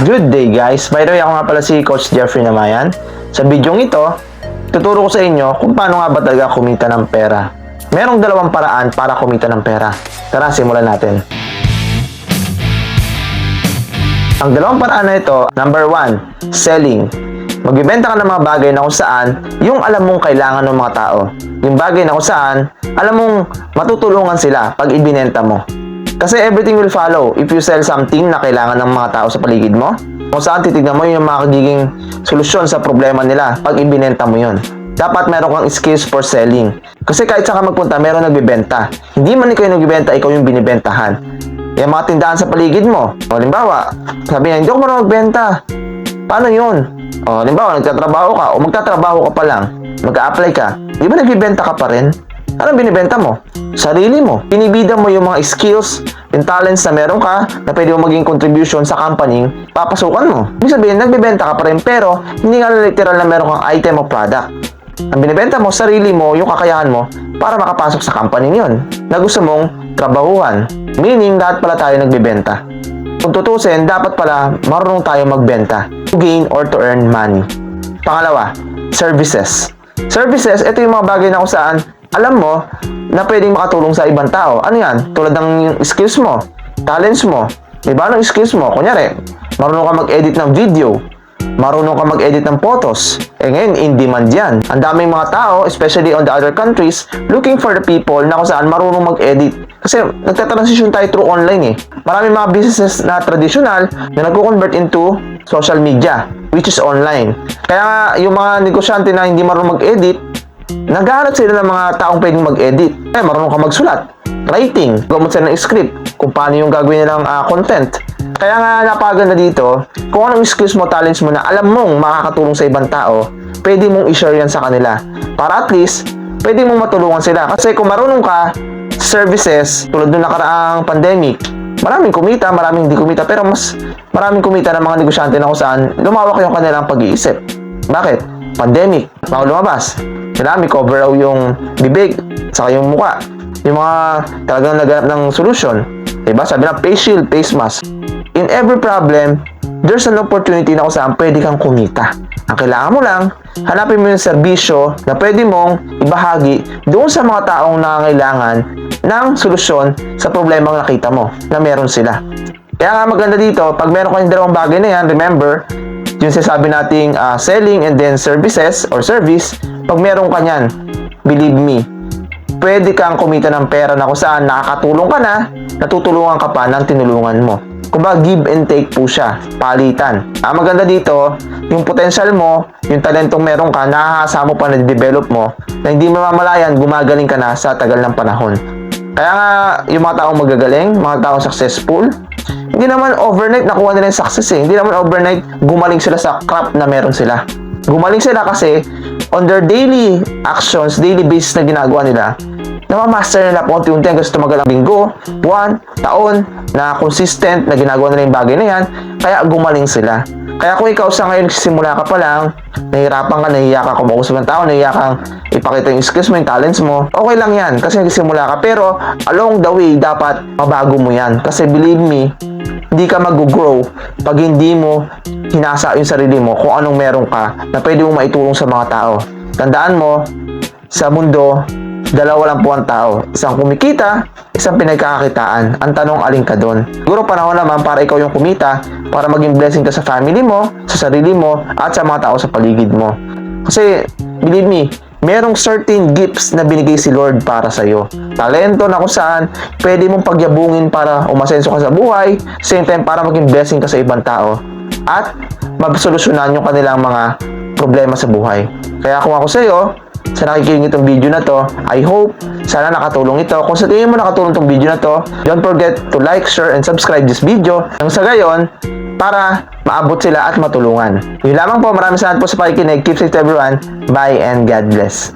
Good day guys! By the way, ako nga pala si Coach Jeffrey Namayan. Sa bidyong ito, tuturo ko sa inyo kung paano nga ba talaga kumita ng pera. Merong dalawang paraan para kumita ng pera. Tara, simulan natin. Ang dalawang paraan na ito, number 1, selling. Magbibenta ka ng mga bagay na kung saan yung alam mong kailangan ng mga tao. Yung bagay na kung saan alam mong matutulungan sila pag ibinenta mo. Kasi everything will follow if you sell something na kailangan ng mga tao sa paligid mo. Kung saan titignan mo yung mga magiging solusyon sa problema nila pag ibinenta mo yun. Dapat meron kang skills for selling. Kasi kahit saan ka magpunta, meron nagbibenta. Hindi man ikaw yung nagbibenta, ikaw yung binibentahan. Yung mga tindahan sa paligid mo. O, halimbawa, sabi niya, hindi ako marunong magbenta. Paano yun? O, halimbawa, nagtatrabaho ka o magtatrabaho ka pa lang. Mag-a-apply ka. Di ba nagbibenta ka pa rin? Anong binibenta mo? Sarili mo. Binibida mo yung mga skills, yung talents na meron ka na pwede mo maging contribution sa company, papasukan mo. Ibig sabihin, nagbibenta ka pa rin pero hindi nga literal na meron kang item o product. Ang binibenta mo, sarili mo, yung kakayahan mo para makapasok sa company yun na gusto mong trabahuhan. Meaning, lahat pala tayo nagbibenta. Kung tutusin, dapat pala marunong tayo magbenta to gain or to earn money. Pangalawa, services. Services, ito yung mga bagay na kung saan alam mo na pwedeng makatulong sa ibang tao. Ano yan? Tulad ng skills mo, talents mo. Diba ng skills mo? Kunyari, marunong ka mag-edit ng video, marunong ka mag-edit ng photos. Ngayon, in demand yan. Ang daming mga tao, especially on the other countries, looking for the people na kung saan marunong mag-edit. Kasi nagta-transition tayo through online eh. Maraming mga businesses na traditional na nagko-convert into social media, which is online. Kaya nga, yung mga negosyante na hindi marunong mag-edit, naghahanap sila ng mga taong pwedeng mag-edit. Marunong ka magsulat, writing, gamot sila ng script, kung paano yung gagawin nilang content. Kaya nga napakaganda dito, kung anong skills mo, talents mo na alam mong makakatulong sa ibang tao, pwede mong i-share yan sa kanila. Para at least, pwede mong matulungan sila. Kasi kung marunong ka sa services, tulad nung nakaraang pandemic, maraming kumita, maraming hindi kumita, pero mas maraming kumita ng mga negosyante na kung saan lumawak yung kanilang pag-iisip. Bakit? Pandemic, bago lumabas. May cover raw yung bibig, saka yung muka. Yung mga talagang naghanap ng solution. Diba? Sabi na face shield, face mask. In every problem, there's an opportunity na kung saan pwede kang kumita. Ang kailangan mo lang, hanapin mo yung serbisyo na pwede mong ibahagi doon sa mga taong nangangailangan ng solusyon sa problemang nakita mo na meron sila. Kaya nga maganda dito, pag meron kayong dalawang bagay na yan, remember, yung sinasabi nating selling and then services or service, pag meron ka yan, believe me, pwede kang kumita ng pera na kung saan nakakatulong ka na, natutulungan ka pa ng tinulungan mo. Kumbaga, give and take po siya, palitan. Ang maganda dito, yung potential mo, yung talentong meron ka, nakahasa mo pa na develop mo, na hindi mo mamalayan, gumagaling ka na sa tagal ng panahon. Kaya nga, yung mga taong magagaling, mga taong successful, hindi naman overnight nakuha nila yung success eh. Hindi naman overnight gumaling sila sa craft na meron sila. Gumaling sila kasi on their daily actions, daily basis na ginagawa nila, namamaster nila po unti-unti hanggang sa tumagal ang linggo, buwan, taon, na consistent na ginagawa nila yung bagay na yan, kaya gumaling sila. Kaya kung ikaw sa ngayon simula ka pa lang, nahihirapan ka, nahihiya ka kumausap ng tao, nahihiya kang ipakita yung skills mo, yung talents mo, okay lang yan kasi nagsimula ka. Pero along the way, dapat mabago mo yan. Kasi believe me, hindi ka mag-grow pag hindi mo hinasa yung sarili mo kung anong meron ka na pwede mong maitulong sa mga tao. Tandaan mo, sa mundo, dalawa lang po ang tao. Isang kumikita, isang pinagkakakitaan. Ang tanong, alin ka doon? Siguro panahon naman para ikaw yung kumita, para maging blessing ka sa family mo, sa sarili mo, at sa mga tao sa paligid mo. Kasi, believe me, merong certain gifts na binigay si Lord para sa'yo. Talento na kung saan pwede mong pagyabungin para umasenso ka sa buhay, same time para maging blessing ka sa ibang tao, at masolusyonan yung kanilang mga problema sa buhay. Kaya kung ako sa'yo, sa nakikinig itong video na to, I hope sana nakatulong ito. Kung sa tingin mo nakatulong itong video na to, don't forget to like, share, and subscribe this video. Nang sa gayon, para maabot sila at matulungan. Yun lamang po, maraming salamat po sa pakikinig. Keep safe everyone. Bye and God bless.